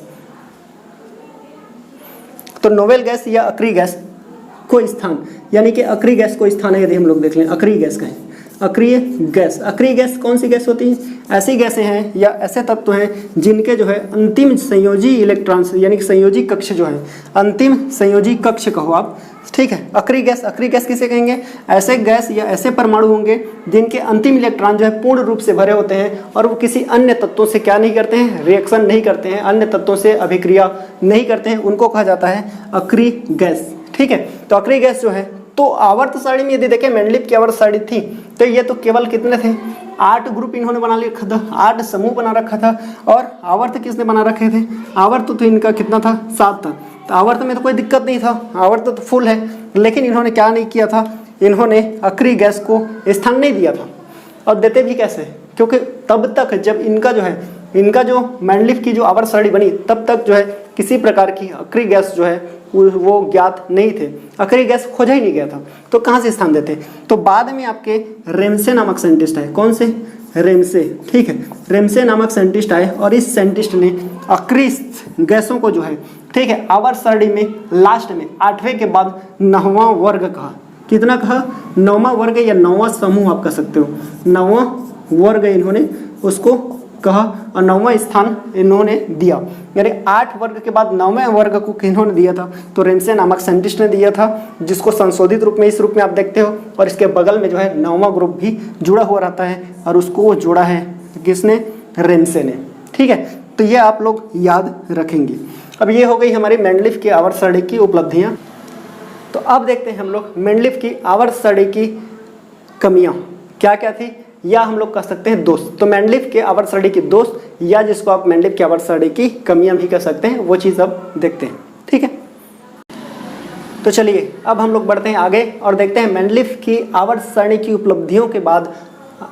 तो नोबेल गैस या अक्रिय गैस को स्थान, यानी कि अक्रिय गैस को स्थान है, यदि हम लोग देख लें अक्रिय गैस का है, अक्रिय गैस कौन सी गैस होती है, ऐसी गैसें हैं या ऐसे तत्व हैं जिनके जो है अंतिम संयोजी इलेक्ट्रॉन्स यानी कि संयोजी कक्ष जो है, अंतिम संयोजी कक्ष कहो आप। ठीक है, अक्रिय गैस किसे कहेंगे, ऐसे गैस या ऐसे परमाणु होंगे जिनके अंतिम इलेक्ट्रॉन जो है पूर्ण रूप से भरे होते हैं और वो किसी अन्य तत्वों से क्या नहीं करते हैं, रिएक्शन नहीं करते हैं, अन्य तत्वों से अभिक्रिया नहीं करते हैं, उनको कहा जाता है अक्रिय गैस। ठीक है, तो अक्रिय गैस जो है, तो आवर्त सारणी में यदि देखें मैंडलिफ की आवर्त सारणी थी, तो ये तो केवल कितने थे, 8 ग्रुप इन्होंने बना रखा था, 8 समूह बना रखा था। और आवर्त किसने बना रखे थे, आवर्त तो इनका कितना था, 7 था। तो आवर्त में तो कोई दिक्कत नहीं था, आवर्त तो फुल है, लेकिन इन्होंने क्या नहीं किया था, इन्होंने अक्रिय गैस को स्थान नहीं दिया था। और देते भी कैसे, क्योंकि तब तक जब इनका जो मैंडलिफ की जो आवर्त सारणी बनी, तब तक जो है किसी प्रकार की अक्रिय गैस जो है वो ज्ञात नहीं थे, अक्रिय गैस खोजा ही नहीं गया था, तो कहाँ से स्थान देते। तो बाद में आपके रेमसे नामक साइंटिस्ट आए, कौन से, रेमसे। ठीक है, रेमसे नामक साइंटिस्ट आए और इस साइंटिस्ट ने अक्रिय गैसों को जो है, ठीक है, आवर्त सारणी में लास्ट में 8वें के बाद 9वां वर्ग कहा। कितना कहा, 9वां वर्ग या 9वां समूह आप कह सकते हो, 9वां वर्ग इन्होंने उसको कहा और 9वां स्थान इन्होंने दिया, यानी 8 वर्ग के बाद 9वें वर्ग को किन्होंने दिया था, तो रेमसे नामक साइंटिस्ट ने दिया था, जिसको संशोधित रूप में इस रूप में आप देखते हो। और इसके बगल में जो है 9वां ग्रुप भी जुड़ा हुआ रहता है और उसको वो जोड़ा है किसने, रेमसे ने। ठीक है, तो ये आप लोग याद रखेंगे। अब ये हो गई हमारी मैंडलिफ की आवर्त सारणी की उपलब्धियाँ। तो अब देखते हैं हम लोग मेंडलीफ की आवर्त सारणी की कमियां क्या क्या थी, या हम लोग कह सकते हैं दोष। तो मेंडलीफ के आवर्त सारणी की दोष, या जिसको आप मेंडलीफ की आवर्त सारणी की कमियां भी कह सकते हैं, वो चीज़ अब देखते हैं। ठीक है, तो चलिए अब हम लोग बढ़ते हैं आगे और देखते हैं मेंडलीफ की आवर्त सारणी की उपलब्धियों के बाद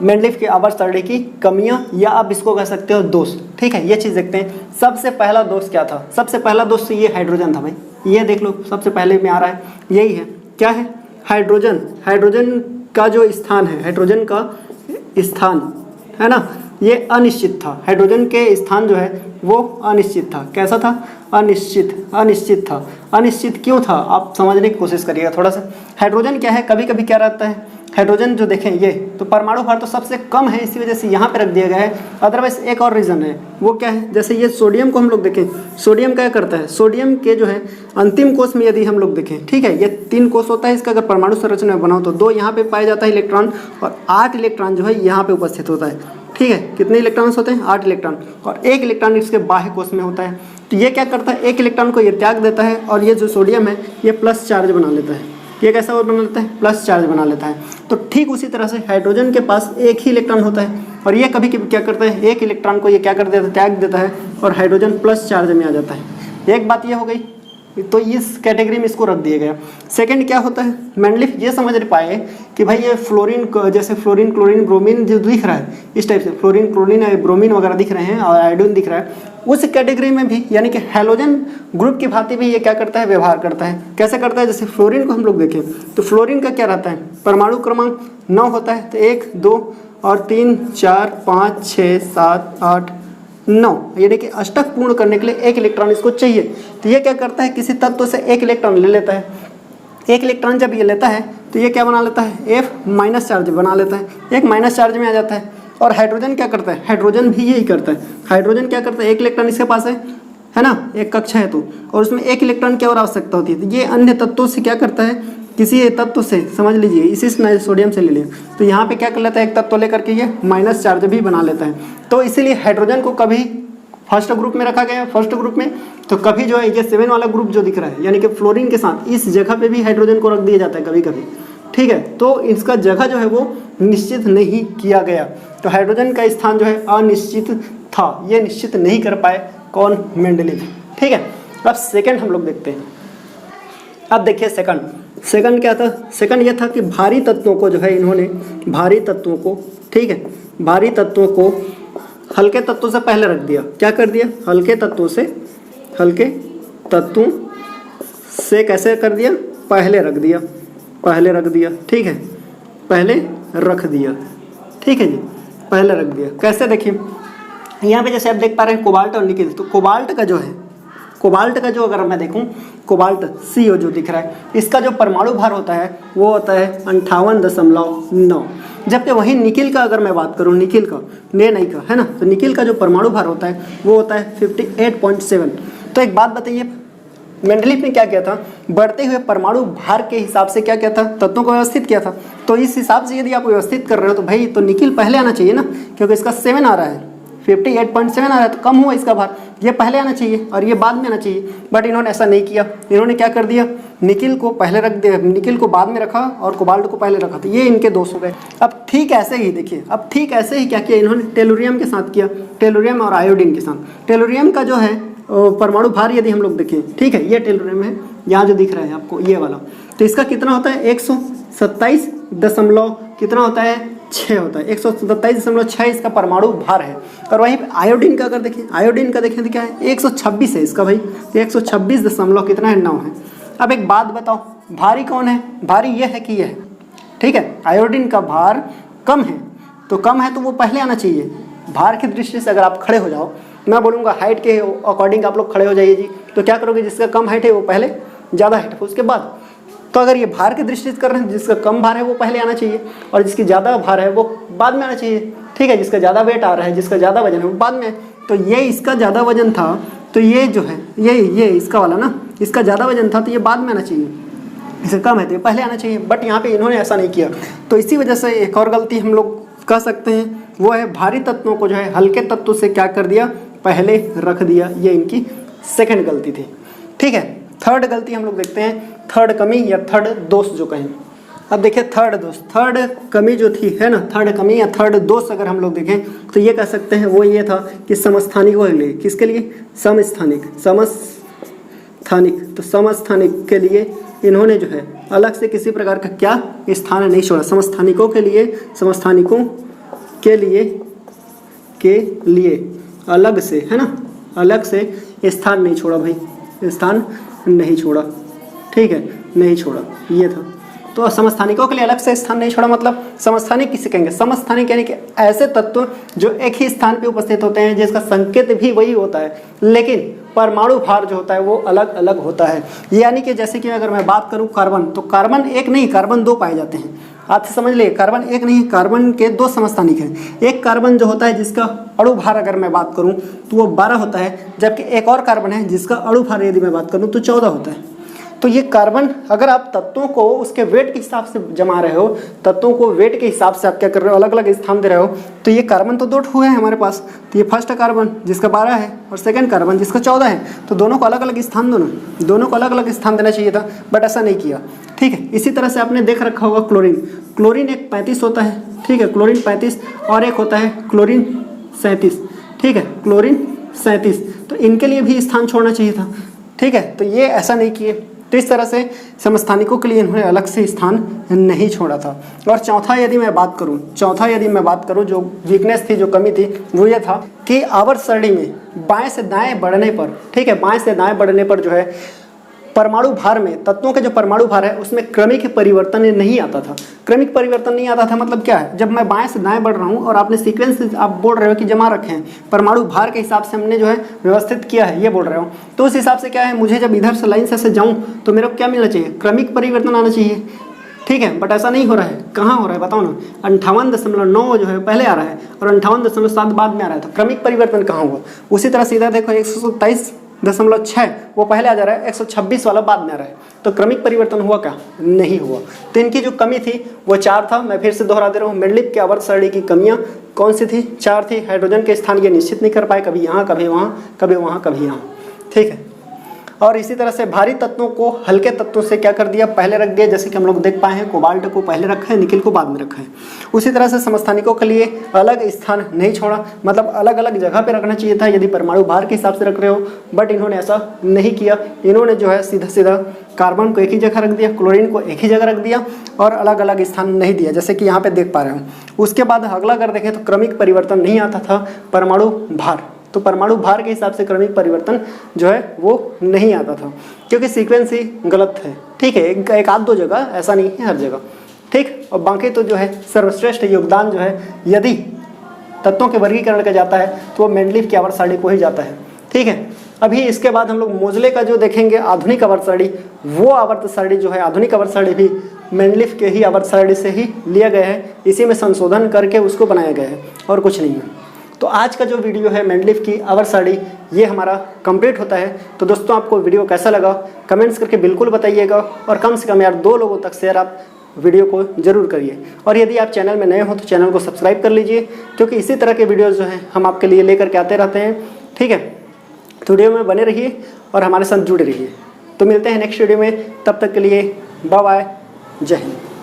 मेंडलीफ की आवर्त सारणी की कमियां, या आप इसको कह सकते हो दोष। ठीक है, ये चीज़ देखते हैं। सबसे पहला दोष क्या था? सबसे पहला दोष ये हाइड्रोजन था भाई, ये देख लो सबसे पहले में आ रहा है, यही है। क्या है? हाइड्रोजन। हाइड्रोजन का जो स्थान है, हाइड्रोजन का स्थान है ना, ये अनिश्चित था। हाइड्रोजन के स्थान जो है वो अनिश्चित था। कैसा था? अनिश्चित था। अनिश्चित क्यों था? आप समझने की कोशिश करिएगा थोड़ा सा। हाइड्रोजन क्या है, कभी कभी क्या रहता है, हाइड्रोजन जो देखें ये तो परमाणु भार तो सबसे कम है, इसी वजह से यहाँ पे रख दिया गया है। अदरवाइज एक और रीज़न है, वो क्या है, जैसे ये सोडियम को हम लोग देखें, सोडियम क्या करता है, सोडियम के जो है अंतिम कोष में यदि हम लोग देखें, ठीक है, ये 3 कोष होता है इसका, अगर परमाणु संरचना बनाओ तो 2 यहाँ पे पाया जाता है इलेक्ट्रॉन, और 8 इलेक्ट्रॉन जो है यहाँ पे उपस्थित होता है। ठीक है, कितने इलेक्ट्रॉन्स होते हैं? 8 इलेक्ट्रॉन, और 1 इलेक्ट्रॉन इसके बाह्य कोष में होता है। तो ये क्या करता है, 1 इलेक्ट्रॉन को ये त्याग देता है, और ये जो सोडियम है ये प्लस चार्ज बना लेता है। ये कैसा और बना लेता है? प्लस चार्ज बना लेता है। तो ठीक उसी तरह से हाइड्रोजन के पास 1 ही इलेक्ट्रॉन होता है, और ये कभी कभी क्या करता है, 1 इलेक्ट्रॉन को ये क्या कर देता है, त्याग देता है, और हाइड्रोजन प्लस चार्ज में आ जाता है। एक बात ये हो गई, तो इस कैटेगरी में इसको रख दिया गया। सेकंड क्या होता है, मेंडलीफ ये समझ पाए कि भाई ये फ्लोरीन, जैसे फ्लोरीन, क्लोरीन, ब्रोमीन जो दिख रहा है इस टाइप से, फ्लोरीन, क्लोरीन, ब्रोमीन वगैरह दिख रहे हैं, और आयोडीन दिख रहा है, उस कैटेगरी में भी यानी कि हैलोजन ग्रुप की भांति भी ये क्या करता है, व्यवहार करता है। कैसे करता है? जैसे फ्लोरीन को हम लोग देखें तो फ्लोरीन का क्या रहता है, परमाणु क्रमांक 9 होता है, तो 1, 2 और 3, 4, 5, 6, 7, 8, 9, यानी कि अष्टक पूर्ण करने के लिए 1 इलेक्ट्रॉन इसको चाहिए। तो ये क्या करता है, किसी तत्व से 1 इलेक्ट्रॉन ले लेता है। 1 इलेक्ट्रॉन जब ये लेता है तो ये क्या बना लेता है, F माइनस चार्ज बना लेता है, एक माइनस चार्ज में आ जाता है। और हाइड्रोजन क्या करता है, हाइड्रोजन भी यही करता है। हाइड्रोजन क्या करता है, 1 इलेक्ट्रॉन इसके पास है ना, एक कक्षा है तो, और उसमें 1 इलेक्ट्रॉन की और आवश्यकता होती है। तो ये अन्य तत्वों से क्या करता है, किसी तत्व से, समझ लीजिए इसी सोडियम से ले लिया, तो यहाँ पे क्या कर लेता है, एक तत्व लेकर के ये माइनस चार्ज भी बना लेता है। तो इसीलिए हाइड्रोजन को कभी फर्स्ट ग्रुप में रखा गया है, फर्स्ट ग्रुप में, तो कभी जो है ये 7 वाला ग्रुप जो दिख रहा है, यानी कि फ्लोरीन के साथ इस जगह पे भी हाइड्रोजन को रख दिया जाता है कभी कभी। ठीक है, तो इसका जगह जो है वो निश्चित नहीं किया गया। तो हाइड्रोजन का स्थान जो है अनिश्चित था, ये निश्चित नहीं कर पाए कौन, मेंडलीफ। ठीक है, अब सेकंड हम लोग देखते हैं। अब देखिए सेकंड क्या था, सेकंड ये था कि भारी तत्वों को जो है इन्होंने, भारी तत्वों को, ठीक है, भारी तत्वों को हल्के तत्वों से पहले रख दिया। क्या कर दिया, हल्के तत्वों से कैसे कर दिया, पहले रख दिया, ठीक है, पहले रख दिया, ठीक है जी, पहले रख दिया। कैसे देखिए, यहाँ पे जैसे आप देख पा रहे हैं कोबाल्ट और निकेल, तो कोबाल्ट का जो अगर मैं देखूं, कोबाल्ट CO जो दिख रहा है, इसका जो परमाणु भार होता है वो होता है 58.9, जबकि वहीं निकिल का अगर मैं बात करूं, निकिल का, नहीं का, है ना, तो निकिल का जो परमाणु भार होता है वो होता है 58.7। तो एक बात बताइए, मेंडलीफ ने क्या किया था, बढ़ते हुए परमाणु भार के हिसाब से क्या किया था, तत्वों को व्यवस्थित किया था। तो इस हिसाब से यदि आप व्यवस्थित कर रहे हो तो भाई तो निकिल पहले आना चाहिए ना, क्योंकि इसका 7 आ रहा है, 58.7 आ रहा है, तो कम हुआ इसका भार, ये पहले आना चाहिए और ये बाद में आना चाहिए। बट इन्होंने ऐसा नहीं किया, इन्होंने क्या कर दिया, निकिल को पहले रख दिया, निकिल को बाद में रखा और कोबाल्ट को पहले रखा, तो ये इनके दोष हो गए। अब ठीक ऐसे ही देखिए, अब ठीक ऐसे ही क्या किया इन्होंने, टेलुरियम के साथ किया, टेलुरियम और आयोडीन के साथ। टेलुरियम का जो है परमाणु भार यदि हम लोग देखें, ठीक है, ये टेलुरियम है, यहाँ जो दिख रहा है आपको ये वाला, तो इसका कितना होता है, 127 कितना होता है, 6 होता है, 127.6 इसका परमाणु भार है। और वहीं पे आयोडीन का अगर देखें, आयोडीन का देखें तो क्या है, 126 है इसका भाई, 126 कितना है, 9 है। अब एक बात बताओ, भारी कौन है, भारी ये है कि ये है, ठीक है, आयोडीन का भार कम है, तो कम है तो वो पहले आना चाहिए। भार की दृष्टि से अगर आप खड़े हो जाओ, मैं बोलूँगा हाइट के अकॉर्डिंग आप लोग खड़े हो जाइए जी, तो क्या करोगे, जिसका कम हाइट है वो पहले, ज़्यादा हाइट है उसके बाद। तो अगर ये भार की दृष्टि से कर रहे हैं, जिसका कम भार है वो पहले आना चाहिए, और जिसकी ज़्यादा भार है वो बाद में आना चाहिए, ठीक है, जिसका ज़्यादा वेट आ रहा है, जिसका ज़्यादा वजन है वो बाद में। तो ये इसका ज़्यादा वजन था, तो ये जो है ये इसका वाला ना, इसका ज़्यादा वजन था तो ये बाद में आना चाहिए, इसका कम है तो ये पहले आना चाहिए। बट यहाँ पे इन्होंने ऐसा नहीं किया, तो इसी वजह से एक और गलती हम लोग कह सकते हैं, वो है भारी तत्वों को जो है हल्के तत्व से क्या कर दिया, पहले रख दिया, ये इनकी सेकंड गलती थी। ठीक है, थर्ड गलती हम लोग देखते हैं, थर्ड कमी या थर्ड दोष जो कहें। अब देखिए थर्ड दोष, थर्ड कमी जो थी है ना, थर्ड कमी या थर्ड दोष अगर हम लोग देखें तो ये कह सकते हैं वो ये था कि समस्थानिकों के लिए, किसके लिए, समस्थानिक, समस्थानिक, तो समस्थानिक के लिए इन्होंने जो है अलग से किसी प्रकार का क्या स्थान नहीं छोड़ा। समस्थानिकों के लिए, समस्थानिकों के लिए अलग से, है ना, अलग से स्थान नहीं छोड़ा भाई, स्थान नहीं छोड़ा, ठीक है, नहीं छोड़ा, ये था। तो समस्थानिकों के लिए अलग से स्थान नहीं छोड़ा, मतलब समस्थानिक किसे कहेंगे, समस्थानिक यानी कि ऐसे तत्व जो एक ही स्थान पे उपस्थित होते हैं, जिसका संकेत भी वही होता है, लेकिन परमाणु भार जो होता है वो अलग अलग होता है। यानी कि जैसे कि अगर मैं बात करूं कार्बन, तो कार्बन एक नहीं, कार्बन दो पाए जाते हैं। आप समझ लिए, कार्बन एक नहीं, कार्बन के दो समस्थानिक हैं। एक कार्बन जो होता है जिसका अणु भार अगर मैं बात करूं तो वो 12 होता है, जबकि एक और कार्बन है जिसका अणु भार यदि मैं बात करूं तो 14 होता है। तो ये कार्बन, अगर आप तत्वों को उसके वेट के हिसाब से जमा रहे हो, तत्वों को वेट के हिसाब से आप क्या कर रहे हो, अलग अलग स्थान दे रहे हो, तो ये कार्बन तो दो हुए हैं हमारे पास। तो ये फर्स्ट कार्बन जिसका 12 है और सेकंड कार्बन जिसका 14 है, तो दोनों को अलग अलग स्थान, दोनों को अलग अलग स्थान देना चाहिए था, बट ऐसा नहीं किया, ठीक है। इसी तरह से आपने देख रखा होगा क्लोरीन, क्लोरीन एक 35 होता है, ठीक है, क्लोरीन 35, और एक होता है क्लोरीन 37, ठीक है, क्लोरीन 37, तो इनके लिए भी स्थान छोड़ना चाहिए था, ठीक है। तो ये ऐसा नहीं किए, तो इस तरह से समस्थानिकों के लिए इन्होंने अलग से स्थान नहीं छोड़ा था। और चौथा यदि मैं बात करूं, जो वीकनेस थी, जो कमी थी, वो ये था कि आवर्त सारणी में बाएं से दाएं बढ़ने पर, ठीक है, बाएं से दाएं बढ़ने पर जो है परमाणु भार में, तत्वों के जो परमाणु भार है उसमें क्रमिक परिवर्तन नहीं आता था। क्रमिक परिवर्तन नहीं आता था मतलब क्या है, जब मैं बाएं से दाएं बढ़ रहा हूं और आपने सीक्वेंस आप बोल रहे हो कि जमा रखे हैं, परमाणु भार के हिसाब से हमने जो है व्यवस्थित किया है, ये बोल रहे हो, तो उस हिसाब से क्या है, मुझे जब इधर से लाइन से जाऊँ तो मेरे को क्या मिलना चाहिए, क्रमिक परिवर्तन आना चाहिए, ठीक है। बट ऐसा नहीं हो रहा है, कहाँ हो रहा है बताओ ना, 58.9 जो है पहले आ रहा है और 58.7 बाद में आ रहा है, तो क्रमिक परिवर्तन कहाँ हुआ। उसी तरह सीधा देखो 127.6 वो पहले आ जा रहा है, 126 वाला बाद में आ रहा है, तो क्रमिक परिवर्तन हुआ क्या, नहीं हुआ। तो इनकी जो कमी थी वो 4 था। मैं फिर से दोहरा दे रहा हूँ, मेंडलीव के आवर्त सारणी की कमियाँ कौन सी थी, 4 थी। हाइड्रोजन के स्थान ये निश्चित नहीं कर पाए, कभी यहाँ कभी वहाँ, कभी वहाँ कभी यहाँ, ठीक है। और इसी तरह से भारी तत्वों को हल्के तत्वों से क्या कर दिया, पहले रख दिया, जैसे कि हम लोग देख पाए हैं, कोबाल्ट को पहले रखा है, निकिल को बाद में रखा है। उसी तरह से समस्थानिकों के लिए अलग स्थान नहीं छोड़ा, मतलब अलग अलग जगह पे रखना चाहिए था यदि परमाणु भार के हिसाब से रख रहे हो, बट इन्होंने ऐसा नहीं किया। इन्होंने जो है सीधा सीधा कार्बन को एक ही जगह रख दिया, क्लोरीन को एक ही जगह रख दिया और अलग अलग स्थान नहीं दिया, जैसे कि यहाँ पे देख पा रहे हो। उसके बाद अगला अगर देखें तो क्रमिक परिवर्तन नहीं आता था परमाणु भार, तो परमाणु भार के हिसाब से क्रमिक परिवर्तन जो है वो नहीं आता था, क्योंकि सीक्वेंस ही गलत है, ठीक है। एक आध दो जगह, ऐसा नहीं है हर जगह, ठीक। और बाकी तो जो है सर्वश्रेष्ठ योगदान जो है यदि तत्वों के वर्गीकरण का जाता है तो वो मेंडलीव की आवर्त सारणी को ही जाता है, ठीक है। अभी इसके बाद हम लोग मोजले का जो देखेंगे आधुनिक आवर्त सारणी, वो आवर्त सारणी जो है आधुनिक आवर्त सारणी भी मेंडलीव के ही आवर्त सारणी से ही लिया गया है, इसी में संशोधन करके उसको बनाया गया है और कुछ नहीं है। तो आज का जो वीडियो है मेंडलीव की आवर्त सारणी, ये हमारा कंप्लीट होता है। तो दोस्तों आपको वीडियो कैसा लगा कमेंट्स करके बिल्कुल बताइएगा, और कम से कम यार 2 लोगों तक शेयर आप वीडियो को जरूर करिए। और यदि आप चैनल में नए हो तो चैनल को सब्सक्राइब कर लीजिए, क्योंकि इसी तरह के वीडियोज़ जो हैं हम आपके लिए लेकर के आते रहते हैं, ठीक है। तो वीडियो में बने रहिए और हमारे साथ जुड़े रहिए। तो मिलते हैं नेक्स्ट वीडियो में, तब तक के लिए बाय बाय, जय हिंद।